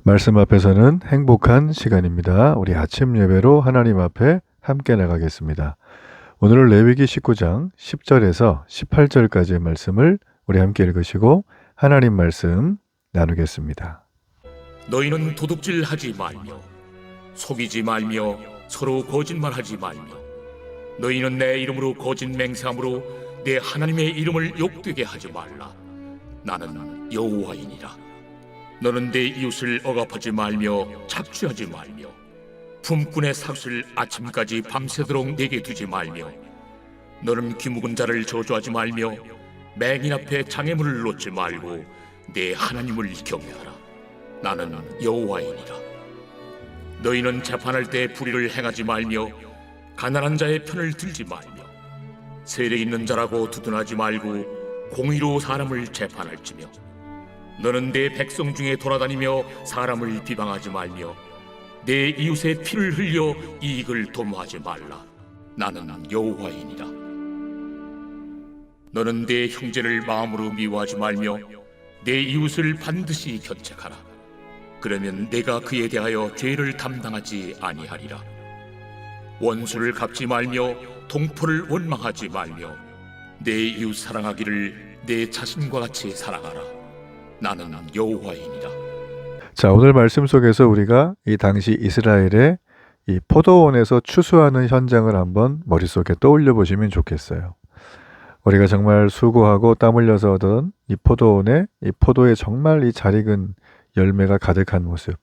말씀 앞에서는 행복한 시간입니다. 우리 아침 예배로 하나님 앞에 함께 나가겠습니다. 오늘은 레위기 19장 10절에서 18절까지의 말씀을 우리 함께 읽으시고 하나님 말씀 나누겠습니다. 너희는 도둑질하지 말며 속이지 말며 서로 거짓말하지 말며 너희는 내 이름으로 거짓 맹세함으로 내 하나님의 이름을 욕되게 하지 말라. 나는 여호와이니라. 너는 내 이웃을 억압하지 말며 착취하지 말며 품꾼의 삭슬 아침까지 밤새도록 내게 두지 말며 너는 귀묵은 자를 저주하지 말며 맹인 앞에 장애물을 놓지 말고 내 하나님을 경외하라. 나는 여호와이니라. 너희는 재판할 때 불의를 행하지 말며 가난한 자의 편을 들지 말며 세력 있는 자라고 두둔하지 말고 공의로 사람을 재판할지며 너는 내 백성 중에 돌아다니며 사람을 비방하지 말며 내 이웃의 피를 흘려 이익을 도모하지 말라. 나는 여호와이니라. 너는 내 형제를 마음으로 미워하지 말며 내 이웃을 반드시 견책하라. 그러면 내가 그에 대하여 죄를 담당하지 아니하리라. 원수를 갚지 말며 동포를 원망하지 말며 내 이웃 사랑하기를 내 자신과 같이 사랑하라. 나는 여호와이니라. 자, 오늘 말씀 속에서 우리가 이 당시 이스라엘의 이 포도원에서 추수하는 현장을 한번 머릿속에 떠올려 보시면 좋겠어요. 우리가 정말 수고하고 땀 흘려서 얻은 이 포도원에 이 포도에 정말 이 잘 익은 열매가 가득한 모습.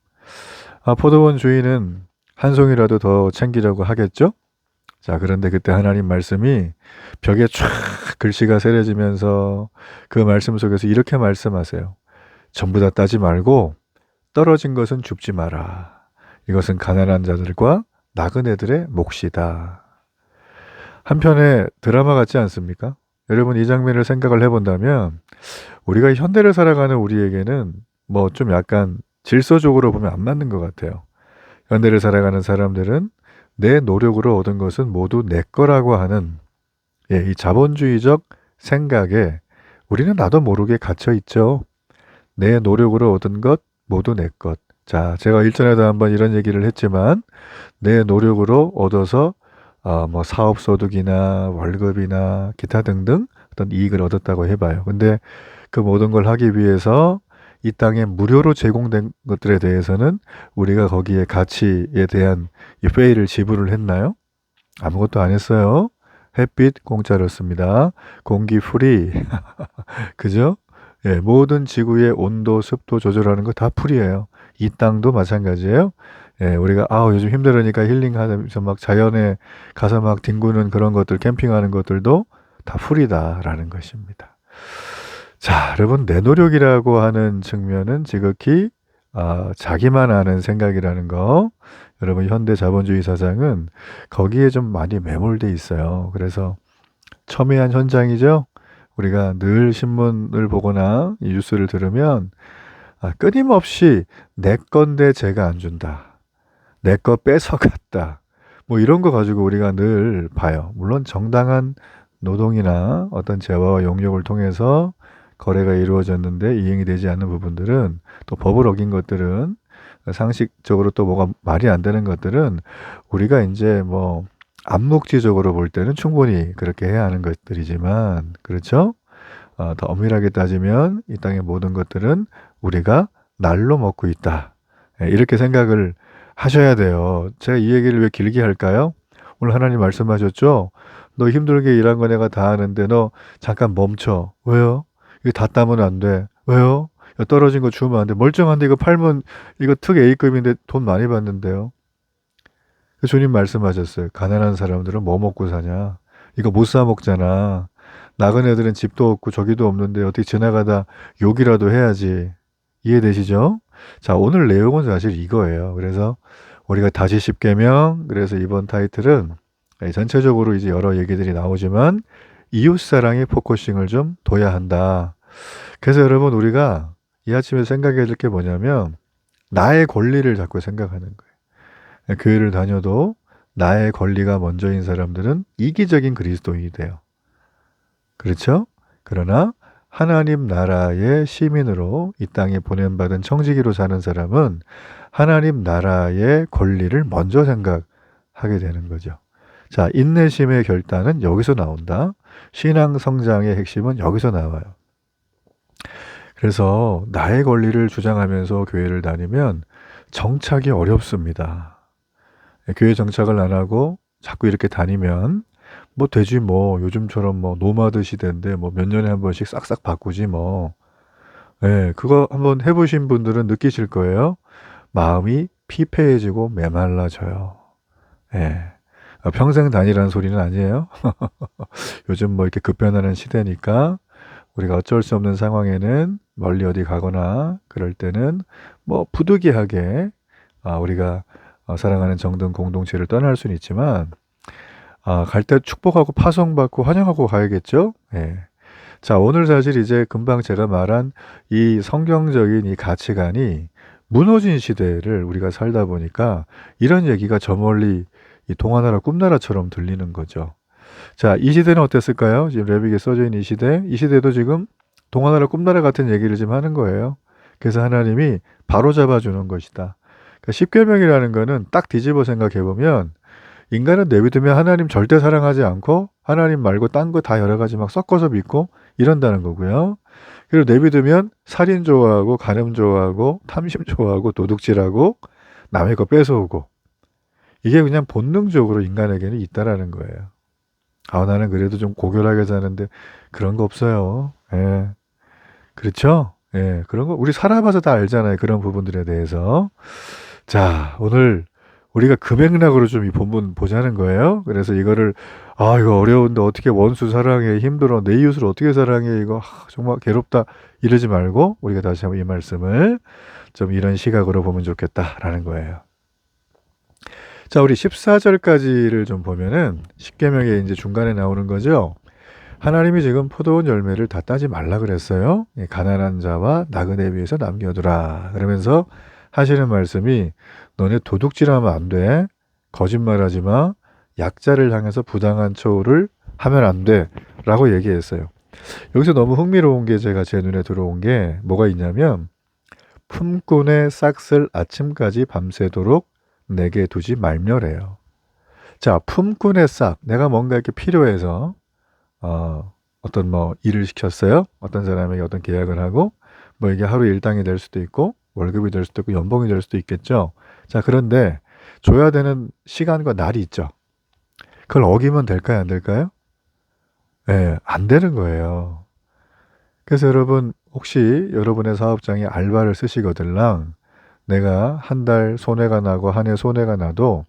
포도원 주인은 한 송이라도 더 챙기려고 하겠죠? 자, 그런데 그때 하나님 말씀이 벽에 촤 글씨가 새겨지면서 그 말씀 속에서 이렇게 말씀하세요. 전부 다 따지 말고 떨어진 것은 줍지 마라. 이것은 가난한 자들과 나그네들의 몫이다. 한편의 드라마 같지 않습니까? 여러분 이 장면을 생각을 해본다면 우리가 현대를 살아가는 우리에게는 뭐 좀 약간 질서적으로 보면 안 맞는 것 같아요. 현대를 살아가는 사람들은 내 노력으로 얻은 것은 모두 내 거라고 하는 이 자본주의적 생각에 우리는 나도 모르게 갇혀 있죠. 내 노력으로 얻은 것 모두 내 것. 자, 제가 일전에도 한번 이런 얘기를 했지만 내 노력으로 얻어서 뭐 사업소득이나 월급이나 기타 등등 어떤 이익을 얻었다고 해봐요. 근데 그 모든 걸 하기 위해서 이 땅에 무료로 제공된 것들에 대해서는 우리가 거기에 가치에 대한 이 페이를 지불을 했나요? 아무것도 안 했어요. 햇빛 공짜였습니다. 공기 프리. 그죠? 예, 모든 지구의 온도, 습도 조절하는 거 다 풀이에요. 이 땅도 마찬가지예요. 예, 우리가 요즘 힘들으니까 힐링하면서 막 자연에 가서 막 뒹구는 그런 것들, 캠핑하는 것들도 다 풀이다라는 것입니다. 자, 여러분 내 노력이라고 하는 측면은 지극히 자기만 아는 생각이라는 거. 여러분 현대 자본주의 사상은 거기에 좀 많이 매몰돼 있어요. 그래서 첨예한 현장이죠. 우리가 늘 신문을 보거나 이 뉴스를 들으면 끊임없이 내 건데 제가 안 준다. 내 거 뺏어갔다. 뭐 이런 거 가지고 우리가 늘 봐요. 물론 정당한 노동이나 어떤 재화와 용역을 통해서 거래가 이루어졌는데 이행이 되지 않는 부분들은 또 법을 어긴 것들은 상식적으로 또 뭐가 말이 안 되는 것들은 우리가 이제 뭐 암묵지적으로 볼 때는 충분히 그렇게 해야 하는 것들이지만 그렇죠? 더 엄밀하게 따지면 이 땅의 모든 것들은 우리가 날로 먹고 있다. 이렇게 생각을 하셔야 돼요. 제가 이 얘기를 왜 길게 할까요? 오늘 하나님 말씀하셨죠? 너 힘들게 일한 거 내가 다 아는데 너 잠깐 멈춰. 왜요? 이거 다 따면 안 돼. 왜요? 이거 떨어진 거 주면 안 돼. 멀쩡한데 이거 팔면 이거 특 A급인데 돈 많이 받는데요. 주님 말씀하셨어요. 가난한 사람들은 뭐 먹고 사냐? 이거 못 사 먹잖아. 나그네들은 집도 없고 저기도 없는데 어떻게 지나가다 욕이라도 해야지. 이해되시죠? 자, 오늘 내용은 사실 이거예요. 그래서 우리가 다시 십계명, 그래서 이번 타이틀은 전체적으로 이제 여러 얘기들이 나오지만 이웃사랑에 포커싱을 좀 둬야 한다. 그래서 여러분 우리가 이 아침에 생각해야 될 게 뭐냐면 나의 권리를 자꾸 생각하는 거예요. 교회를 다녀도 나의 권리가 먼저인 사람들은 이기적인 그리스도인이 돼요. 그렇죠? 그러나 하나님 나라의 시민으로 이 땅에 보냄받은 청지기로 사는 사람은 하나님 나라의 권리를 먼저 생각하게 되는 거죠. 자, 인내심의 결단은 여기서 나온다. 신앙 성장의 핵심은 여기서 나와요. 그래서 나의 권리를 주장하면서 교회를 다니면 정착이 어렵습니다. 교회 정착을 안 하고 자꾸 이렇게 다니면 뭐 되지 뭐 요즘처럼 뭐 노마드 시대인데 뭐 몇 년에 한 번씩 싹싹 바꾸지 뭐. 예, 그거 한번 해보신 분들은 느끼실 거예요. 마음이 피폐해지고 메말라져요. 예. 평생 다니라는 소리는 아니에요. 요즘 뭐 이렇게 급변하는 시대니까 우리가 어쩔 수 없는 상황에는 멀리 어디 가거나 그럴 때는 뭐 부득이하게 우리가 사랑하는 정든 공동체를 떠날 수는 있지만 갈 때 축복하고 파송받고 환영하고 가야겠죠. 예. 자, 오늘 사실 이제 금방 제가 말한 이 성경적인 이 가치관이 무너진 시대를 우리가 살다 보니까 이런 얘기가 저 멀리 이 동화나라 꿈나라처럼 들리는 거죠. 자, 이 시대는 어땠을까요? 지금 레위기에 써져 있는 이 시대도 지금 동화나라 꿈나라 같은 얘기를 지금 하는 거예요. 그래서 하나님이 바로 잡아주는 것이다. 그러니까 십계명이라는 거는 딱 뒤집어 생각해 보면 인간은 내비두면 하나님 절대 사랑하지 않고 하나님 말고 딴 거 다 여러 가지 막 섞어서 믿고 이런다는 거고요. 그리고 내비두면 살인 좋아하고 간음 좋아하고 탐심 좋아하고 도둑질하고 남의 거 뺏어오고 이게 그냥 본능적으로 인간에게는 있다라는 거예요. 나는 그래도 좀 고결하게 사는데 그런 거 없어요. 예. 그렇죠? 예. 그런 거 우리 살아봐서 다 알잖아요. 그런 부분들에 대해서. 자, 오늘 우리가 그 맥락으로 좀 이 본문 보자는 거예요. 그래서 이거를 이거 어려운데 어떻게 원수 사랑해 힘들어 내 이웃을 어떻게 사랑해 이거 정말 괴롭다 이러지 말고 우리가 다시 한번 이 말씀을 좀 이런 시각으로 보면 좋겠다라는 거예요. 자, 우리 14절까지를 좀 보면은 십계명에 이제 중간에 나오는 거죠. 하나님이 지금 포도원 열매를 다 따지 말라 그랬어요. 가난한 자와 나그네 위에서 남겨두라. 그러면서 하시는 말씀이 너네 도둑질하면 안 돼. 거짓말하지 마. 약자를 향해서 부당한 처우를 하면 안 돼. 라고 얘기했어요. 여기서 너무 흥미로운 게 제가 제 눈에 들어온 게 뭐가 있냐면 품꾼의 싹을 아침까지 밤새도록 내게 두지 말며래요. 자, 품꾼의 싹. 내가 뭔가 이렇게 필요해서 어떤 뭐 일을 시켰어요. 어떤 사람에게 어떤 계약을 하고 뭐 이게 하루 일당이 될 수도 있고 월급이 될 수도 있고 연봉이 될 수도 있겠죠. 자, 그런데 줘야 되는 시간과 날이 있죠. 그걸 어기면 될까요? 안 될까요? 예, 안 되는 거예요. 그래서 여러분 혹시 여러분의 사업장에 알바를 쓰시거들랑 내가 한 달 손해가 나고 한 해 손해가 나도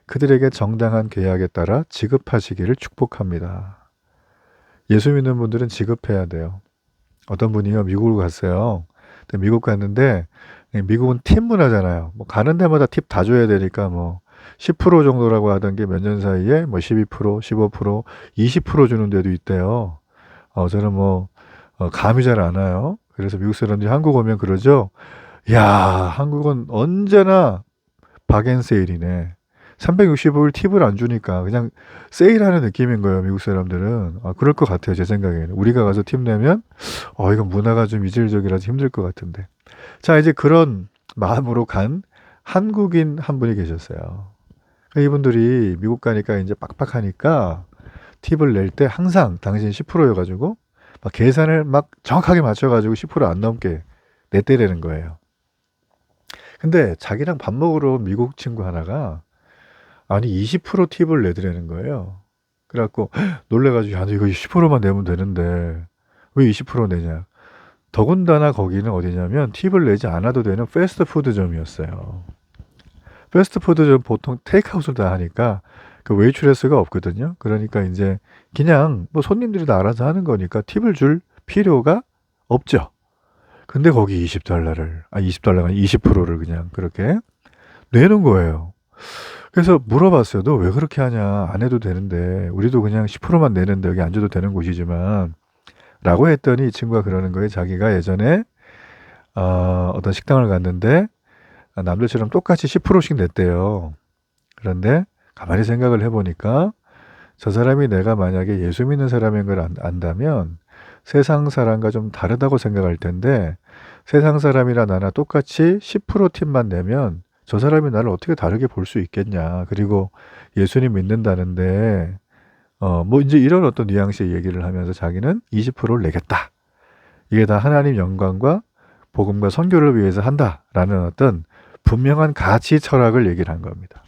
그들에게 정당한 계약에 따라 지급하시기를 축복합니다. 예수 믿는 분들은 지급해야 돼요. 어떤 분이요 미국을 갔어요. 근데 미국 갔는데 미국은 팁 문화잖아요. 뭐 가는 데마다 팁 다 줘야 되니까 뭐 10% 정도라고 하던 게 몇 년 사이에 뭐 12%, 15%, 20% 주는 데도 있대요. 저는 뭐 감이 잘 안 와요. 그래서 미국 사람들이 한국 오면 그러죠. 야, 한국은 언제나 박앤세일이네. 365일 팁을 안 주니까 그냥 세일하는 느낌인 거예요. 미국 사람들은. 그럴 것 같아요. 제 생각에는. 우리가 가서 팁 내면 이건 문화가 좀 이질적이라서 힘들 것 같은데. 자, 이제 그런 마음으로 간 한국인 한 분이 계셨어요. 이분들이 미국 가니까 이제 빡빡하니까 팁을 낼 때 항상 당신 10%여가지고 막 계산을 막 정확하게 맞춰가지고 10%안 넘게 냈대라는 거예요. 근데 자기랑 밥 먹으러 온 미국 친구 하나가 아니 20% 팁을 내드리는 거예요. 그래갖고 놀래가지고 야, 너 이거 10%만 내면 되는데 왜 20% 내냐. 더군다나 거기는 어디냐면 팁을 내지 않아도 되는 패스트푸드점이었어요. 패스트푸드점 보통 테이크아웃을 다 하니까 그 웨이트레스가 없거든요. 그러니까 이제 그냥 뭐 손님들이 다 알아서 하는 거니까 팁을 줄 필요가 없죠. 근데 거기 $20를 20달러가 20%를 그냥 그렇게 내는 거예요. 그래서 물어봤어요. 너 왜 그렇게 하냐? 안 해도 되는데 우리도 그냥 10%만 내는데 여기 안 줘도 되는 곳이지만 라고 했더니 이 친구가 그러는 거예요. 자기가 예전에 어떤 식당을 갔는데 남들처럼 똑같이 10%씩 냈대요. 그런데 가만히 생각을 해보니까 저 사람이 내가 만약에 예수 믿는 사람인 걸 안다면 세상 사람과 좀 다르다고 생각할 텐데 세상 사람이나 나나 똑같이 10% 팁만 내면 저 사람이 나를 어떻게 다르게 볼 수 있겠냐. 그리고 예수님 믿는다는데 뭐 이제 이런 어떤 뉘앙스의 얘기를 하면서 자기는 20%를 내겠다. 이게 다 하나님 영광과 복음과 선교를 위해서 한다라는 어떤 분명한 가치 철학을 얘기를 한 겁니다.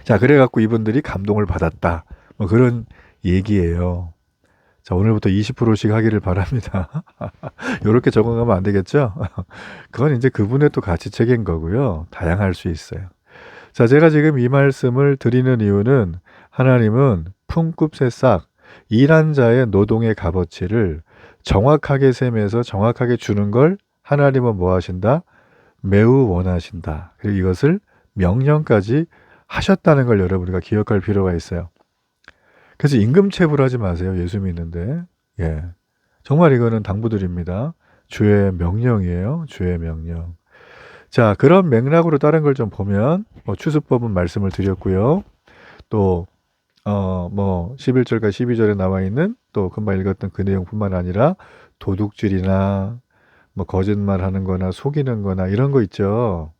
자, 그래갖고 이분들이 감동을 받았다. 뭐 그런 얘기예요. 자, 오늘부터 20%씩 하기를 바랍니다. 요렇게 적응하면 안 되겠죠? 그건 이제 그분의 또 가치책인 거고요. 다양할 수 있어요. 자, 제가 지금 이 말씀을 드리는 이유는 하나님은 품급새싹 일한 자의 노동의 값어치를 정확하게 셈해서 정확하게 주는 걸 하나님은 뭐 하신다? 매우 원하신다. 그리고 이것을 명령까지 하셨다는 걸 여러분 우리가 기억할 필요가 있어요. 그래서 임금체불하지 마세요. 예수 믿는데. 예. 정말 이거는 당부드립니다. 주의 명령이에요. 주의 명령. 자, 그런 맥락으로 다른 걸 좀 보면 추수법은 말씀을 드렸고요. 또 11절과 12절에 나와 있는 또 금방 읽었던 그 내용뿐만 아니라 도둑질이나 뭐 거짓말하는 거나 속이는 거나 이런 거 있죠.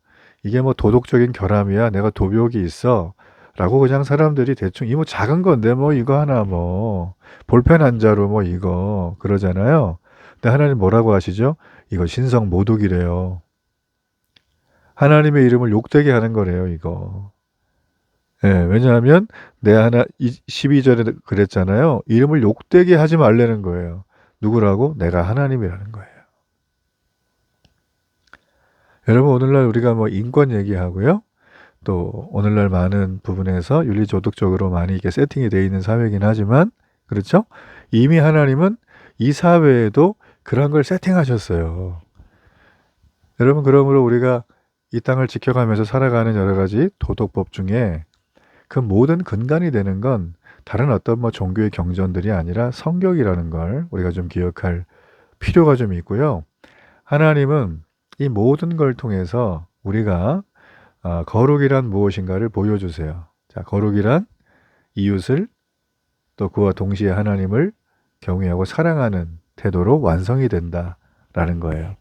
이게 뭐 도덕적인 결함이야. 내가 도벽이 있어. 라고 그냥 사람들이 대충 이 뭐 작은 건데 뭐 이거 하나 뭐 볼펜 한 자루 뭐 이거 그러잖아요. 근데 하나님 뭐라고 하시죠? 이거 신성 모독이래요. 하나님의 이름을 욕되게 하는 거래요, 이거. 예, 왜냐하면 내 하나 12절에 그랬잖아요. 이름을 욕되게 하지 말라는 거예요. 누구라고? 내가 하나님이라는 거예요. 여러분 오늘날 우리가 뭐 인권 얘기하고요. 또 오늘날 많은 부분에서 윤리도덕적으로 많이 이게 세팅이 되어 있는 사회이긴 하지만 그렇죠? 이미 하나님은 이 사회에도 그런 걸 세팅하셨어요. 여러분 그러므로 우리가 이 땅을 지켜가면서 살아가는 여러 가지 도덕법 중에 그 모든 근간이 되는 건 다른 어떤 뭐 종교의 경전들이 아니라 성경이라는 걸 우리가 좀 기억할 필요가 좀 있고요. 하나님은 이 모든 걸 통해서 우리가 거룩이란 무엇인가를 보여주세요. 자, 거룩이란 이웃을 또 그와 동시에 하나님을 경외하고 사랑하는 태도로 완성이 된다라는 거예요.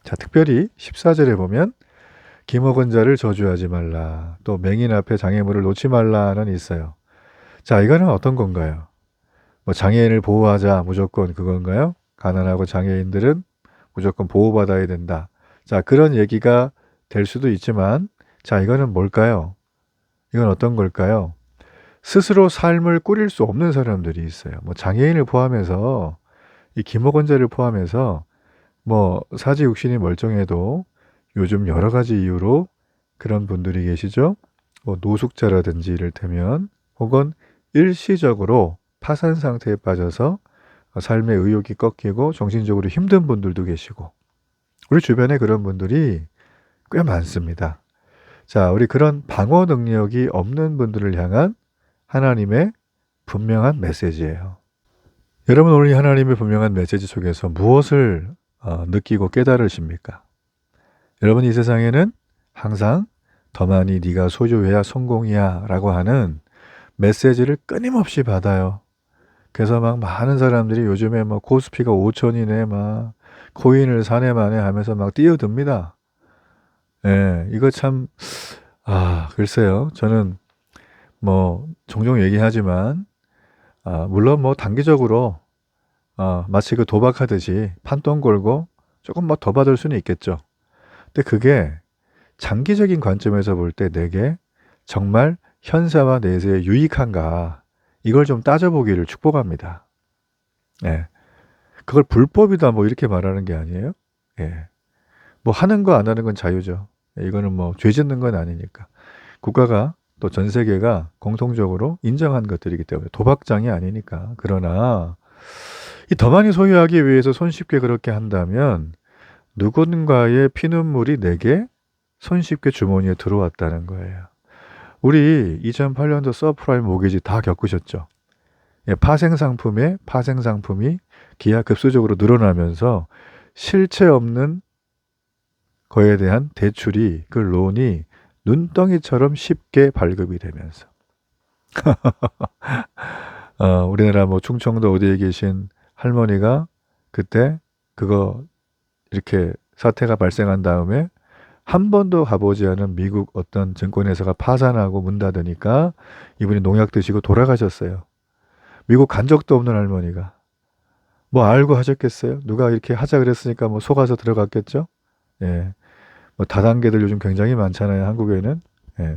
자, 특별히 14절에 보면 기먹은 자를 저주하지 말라. 또 맹인 앞에 장애물을 놓지 말라는 있어요. 자, 이거는 어떤 건가요? 뭐 장애인을 보호하자 무조건 그건가요? 가난하고 장애인들은 무조건 보호받아야 된다. 자, 그런 얘기가 될 수도 있지만 자, 이거는 뭘까요? 이건 어떤 걸까요? 스스로 삶을 꾸릴 수 없는 사람들이 있어요. 뭐 장애인을 포함해서 이 기목원자를 포함해서 뭐 사지 육신이 멀쩡해도 요즘 여러 가지 이유로 그런 분들이 계시죠. 뭐 노숙자라든지 이를테면 혹은 일시적으로 파산 상태에 빠져서 삶의 의욕이 꺾이고 정신적으로 힘든 분들도 계시고 우리 주변에 그런 분들이 꽤 많습니다. 자, 우리 그런 방어 능력이 없는 분들을 향한 하나님의 분명한 메시지예요. 여러분 오늘 이 하나님의 분명한 메시지 속에서 무엇을 느끼고 깨달으십니까? 여러분 이 세상에는 항상 더 많이 네가 소유해야 성공이야 라고 하는 메시지를 끊임없이 받아요. 그래서 막 많은 사람들이 요즘에 뭐 코스피가 5천이네 막 코인을 사네 마네 하면서 막 뛰어듭니다. 예, 이거 참 글쎄요. 저는 뭐 종종 얘기하지만 물론 뭐 단기적으로 마치 그 도박하듯이 판돈 걸고 조금 뭐 더 받을 수는 있겠죠. 근데 그게 장기적인 관점에서 볼 때 내게 정말 현세와 내세에 유익한가 이걸 좀 따져보기를 축복합니다. 예. 그걸 불법이다 뭐 이렇게 말하는 게 아니에요. 예. 뭐 하는 거 안 하는 건 자유죠. 이거는 뭐 죄 짓는 건 아니니까. 국가가 또 전 세계가 공통적으로 인정한 것들이기 때문에 도박장이 아니니까. 그러나 이 더 많이 소유하기 위해서 손쉽게 그렇게 한다면 누군가의 피눈물이 내게 손쉽게 주머니에 들어왔다는 거예요. 우리 2008년도 서프라임 모기지 다 겪으셨죠. 예, 파생상품이 기하급수적으로 늘어나면서 실체 없는 거에 대한 대출이 그 론이 눈덩이처럼 쉽게 발급이 되면서 우리나라 뭐 충청도 어디에 계신 할머니가 그때 그거 이렇게 사태가 발생한 다음에 한 번도 가보지 않은 미국 어떤 증권회사가 파산하고 문 닫으니까 이분이 농약 드시고 돌아가셨어요. 미국 간 적도 없는 할머니가. 뭐 알고 하셨겠어요? 누가 이렇게 하자 그랬으니까 뭐 속아서 들어갔겠죠? 예. 뭐 다단계들 요즘 굉장히 많잖아요. 한국에는. 예.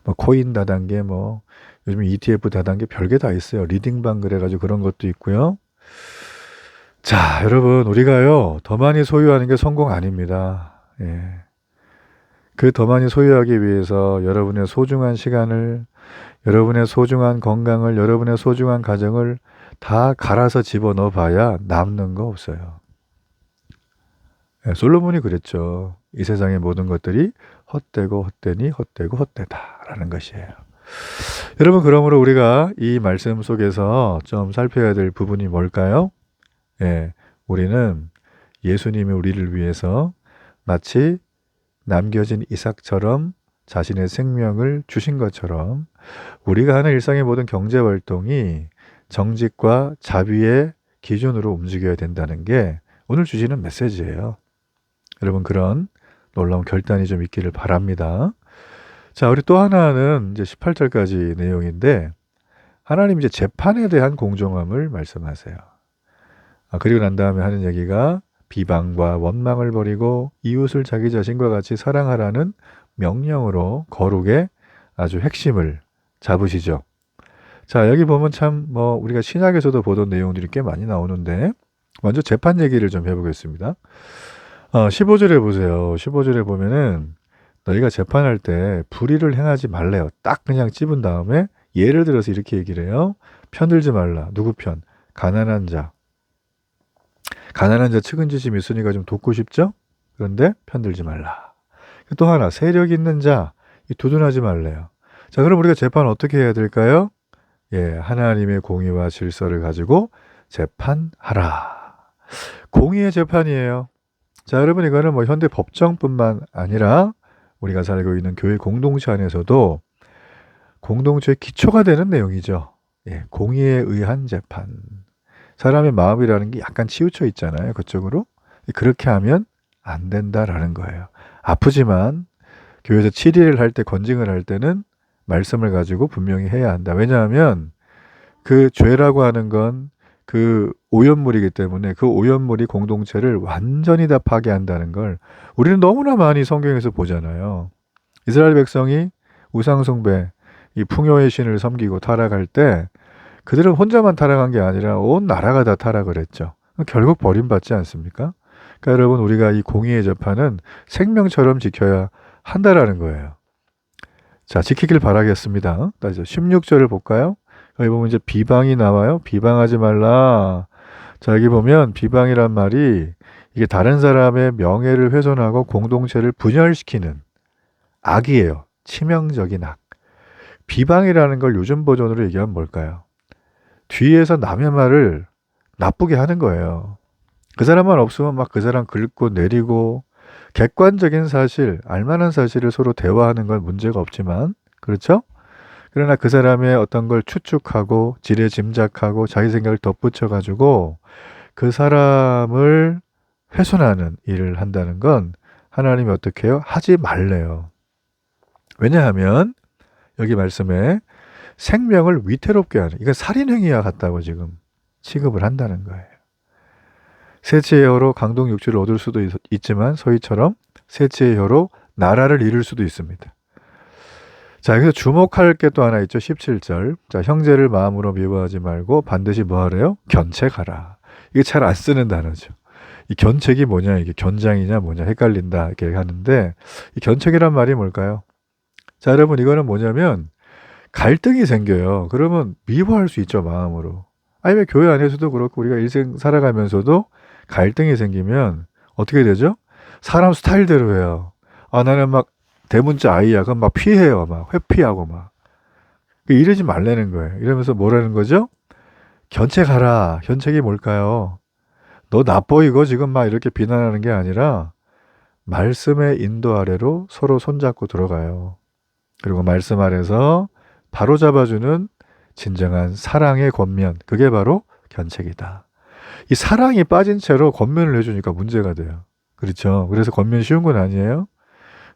뭐 코인 다단계 뭐 요즘 ETF 다단계 별게 다 있어요. 리딩방 그래가지고 그런 것도 있고요. 자, 여러분 우리가요 더 많이 소유하는 게 성공 아닙니다. 예. 그 더 많이 소유하기 위해서 여러분의 소중한 시간을, 여러분의 소중한 건강을, 여러분의 소중한 가정을 다 갈아서 집어넣어 봐야 남는 거 없어요. 예, 솔로몬이 그랬죠. 이 세상의 모든 것들이 헛되고 헛되니 헛되고 헛되다라는 것이에요. 여러분 그러므로 우리가 이 말씀 속에서 좀 살펴야 될 부분이 뭘까요? 예, 우리는 예수님이 우리를 위해서 마치 남겨진 이삭처럼 자신의 생명을 주신 것처럼 우리가 하는 일상의 모든 경제활동이 정직과 자비의 기준으로 움직여야 된다는 게 오늘 주시는 메시지예요. 여러분 그런 놀라운 결단이 좀 있기를 바랍니다. 자, 우리 또 하나는 이제 18절까지 내용인데 하나님 이제 재판에 대한 공정함을 말씀하세요. 그리고 난 다음에 하는 얘기가 비방과 원망을 버리고 이웃을 자기 자신과 같이 사랑하라는 명령으로 거룩의 아주 핵심을 잡으시죠. 자, 여기 보면 참 뭐 우리가 신약에서도 보던 내용들이 꽤 많이 나오는데 먼저 재판 얘기를 좀 해보겠습니다. 15절에 보세요. 15절에 보면은 너희가 재판할 때 불의를 행하지 말래요. 딱 그냥 찝은 다음에 예를 들어서 이렇게 얘기를 해요. 편들지 말라. 누구 편? 가난한 자. 가난한 자 측은지심이 있으니까 좀 돕고 싶죠? 그런데 편들지 말라. 또 하나 세력 있는 자. 두둔하지 말래요. 자, 그럼 우리가 재판 어떻게 해야 될까요? 예, 하나님의 공의와 질서를 가지고 재판하라. 공의의 재판이에요. 자, 여러분 이거는 뭐 현대 법정뿐만 아니라 우리가 살고 있는 교회 공동체 안에서도 공동체의 기초가 되는 내용이죠. 예, 공의에 의한 재판. 사람의 마음이라는 게 약간 치우쳐 있잖아요. 그쪽으로. 그렇게 하면 안 된다라는 거예요. 아프지만 교회에서 치리를 할 때, 건징을 할 때는 말씀을 가지고 분명히 해야 한다. 왜냐하면 그 죄라고 하는 건 그 오염물이기 때문에 그 오염물이 공동체를 완전히 다 파괴한다는 걸 우리는 너무나 많이 성경에서 보잖아요. 이스라엘 백성이 우상숭배, 이 풍요의 신을 섬기고 타락할 때 그들은 혼자만 타락한 게 아니라 온 나라가 다 타락을 했죠. 결국 버림받지 않습니까? 그러니까 여러분 우리가 이 공의의 재판은 생명처럼 지켜야 한다라는 거예요. 자, 지키길 바라겠습니다. 16절을 볼까요? 여기 보면 이제 비방이 나와요. 비방하지 말라. 자, 여기 보면 비방이란 말이 이게 다른 사람의 명예를 훼손하고 공동체를 분열시키는 악이에요. 치명적인 악. 비방이라는 걸 요즘 버전으로 얘기하면 뭘까요? 뒤에서 남의 말을 나쁘게 하는 거예요. 그 사람만 없으면 막 그 사람 긁고 내리고 객관적인 사실, 알만한 사실을 서로 대화하는 건 문제가 없지만 그렇죠? 그러나 그 사람의 어떤 걸 추측하고 지레 짐작하고 자기 생각을 덧붙여가지고 그 사람을 훼손하는 일을 한다는 건 하나님이 어떻게 해요? 하지 말래요. 왜냐하면 여기 말씀에 생명을 위태롭게 하는, 이건 살인행위와 같다고 지금 취급을 한다는 거예요. 셋째의 혀로 강동 육주를 얻을 수도 있지만 서희처럼 셋째의 혀로 나라를 잃을 수도 있습니다. 자, 여기서 주목할 게 또 하나 있죠. 17절. 자, 형제를 마음으로 미워하지 말고 반드시 뭐 하래요? 견책하라. 이게 잘 안 쓰는 단어죠. 이 견책이 뭐냐, 이게 견장이냐 뭐냐 헷갈린다 이렇게 하는데 이 견책이란 말이 뭘까요? 자, 여러분 이거는 뭐냐면 갈등이 생겨요. 그러면 미워할 수 있죠, 마음으로. 아니 왜 교회 안에서도 그렇고 우리가 일생 살아가면서도 갈등이 생기면 어떻게 되죠? 사람 스타일대로 해요. 나는 막 대문자 아이야. 그럼 막 피해요. 막 회피하고 막. 이러지 말라는 거예요. 이러면서 뭐라는 거죠? 견책하라. 견책이 뭘까요? 너 나빠 이거 지금 막 이렇게 비난하는 게 아니라 말씀의 인도 아래로 서로 손잡고 들어가요. 그리고 말씀 아래서 바로 잡아주는 진정한 사랑의 권면. 그게 바로 견책이다. 이 사랑이 빠진 채로 권면을 해주니까 문제가 돼요. 그렇죠? 그래서 권면 쉬운 건 아니에요.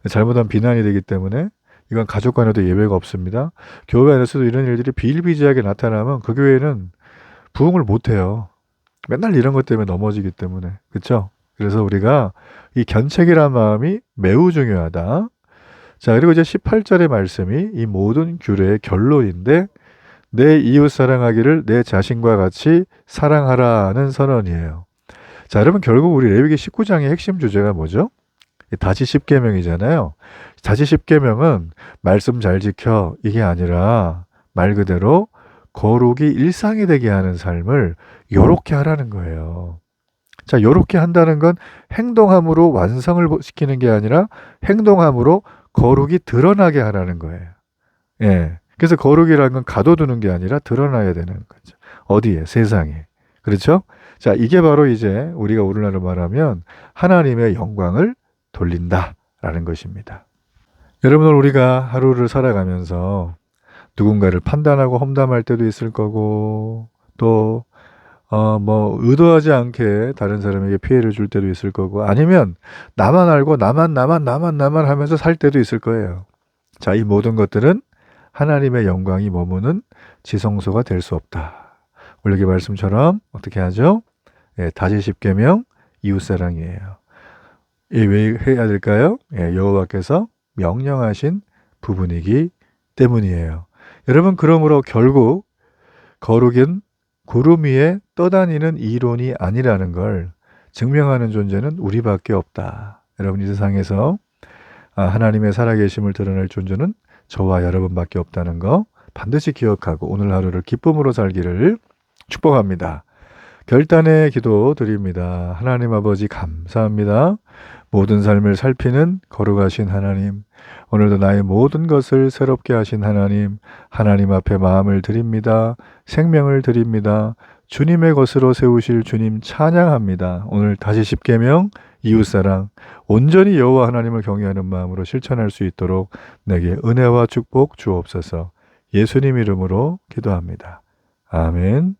잘못하면 비난이 되기 때문에 이건 가족 간에도 예외가 없습니다. 교회 안에서도 이런 일들이 비일비재하게 나타나면 그 교회는 부흥을 못해요. 맨날 이런 것 때문에 넘어지기 때문에. 그렇죠? 그래서 우리가 이 견책이란 마음이 매우 중요하다. 자, 그리고 이제 18절의 말씀이 이 모든 규례의 결론인데 내 이웃 사랑하기를 내 자신과 같이 사랑하라는 선언이에요. 자, 여러분 결국 우리 레위기 19장의 핵심 주제가 뭐죠? 다시 십계명이잖아요. 다시 십계명은 말씀 잘 지켜 이게 아니라 말 그대로 거룩이 일상이 되게 하는 삶을 요렇게 하라는 거예요. 자, 요렇게 한다는 건 행동함으로 완성을 시키는 게 아니라 행동함으로 거룩이 드러나게 하라는 거예요. 예. 그래서 거룩이라는 건 가둬두는 게 아니라 드러나야 되는 거죠. 어디에? 세상에. 그렇죠? 자, 이게 바로 이제 우리가 오늘날로 말하면 하나님의 영광을 돌린다라는 것입니다. 여러분, 우리가 하루를 살아가면서 누군가를 판단하고 험담할 때도 있을 거고, 또, 의도하지 않게 다른 사람에게 피해를 줄 때도 있을 거고, 아니면 나만 알고 나만 하면서 살 때도 있을 거예요. 자, 이 모든 것들은 하나님의 영광이 머무는 지성소가 될 수 없다. 원래 그 말씀처럼 어떻게 하죠? 예, 다시 십계명 이웃사랑이에요. 왜 해야 될까요? 예, 여호와께서 명령하신 부분이기 때문이에요. 여러분, 그러므로 결국 거룩은 구름 위에 떠다니는 이론이 아니라는 걸 증명하는 존재는 우리밖에 없다. 여러분, 이 세상에서 하나님의 살아계심을 드러낼 존재는 저와 여러분밖에 없다는 거 반드시 기억하고 오늘 하루를 기쁨으로 살기를 축복합니다. 결단의 기도 드립니다. 하나님 아버지 감사합니다. 모든 삶을 살피는 거룩하신 하나님, 오늘도 나의 모든 것을 새롭게 하신 하나님, 하나님 앞에 마음을 드립니다. 생명을 드립니다. 주님의 것으로 세우실 주님 찬양합니다. 오늘 다시 십계명 이웃사랑 온전히 여호와 하나님을 경외하는 마음으로 실천할 수 있도록 내게 은혜와 축복 주옵소서. 예수님 이름으로 기도합니다. 아멘.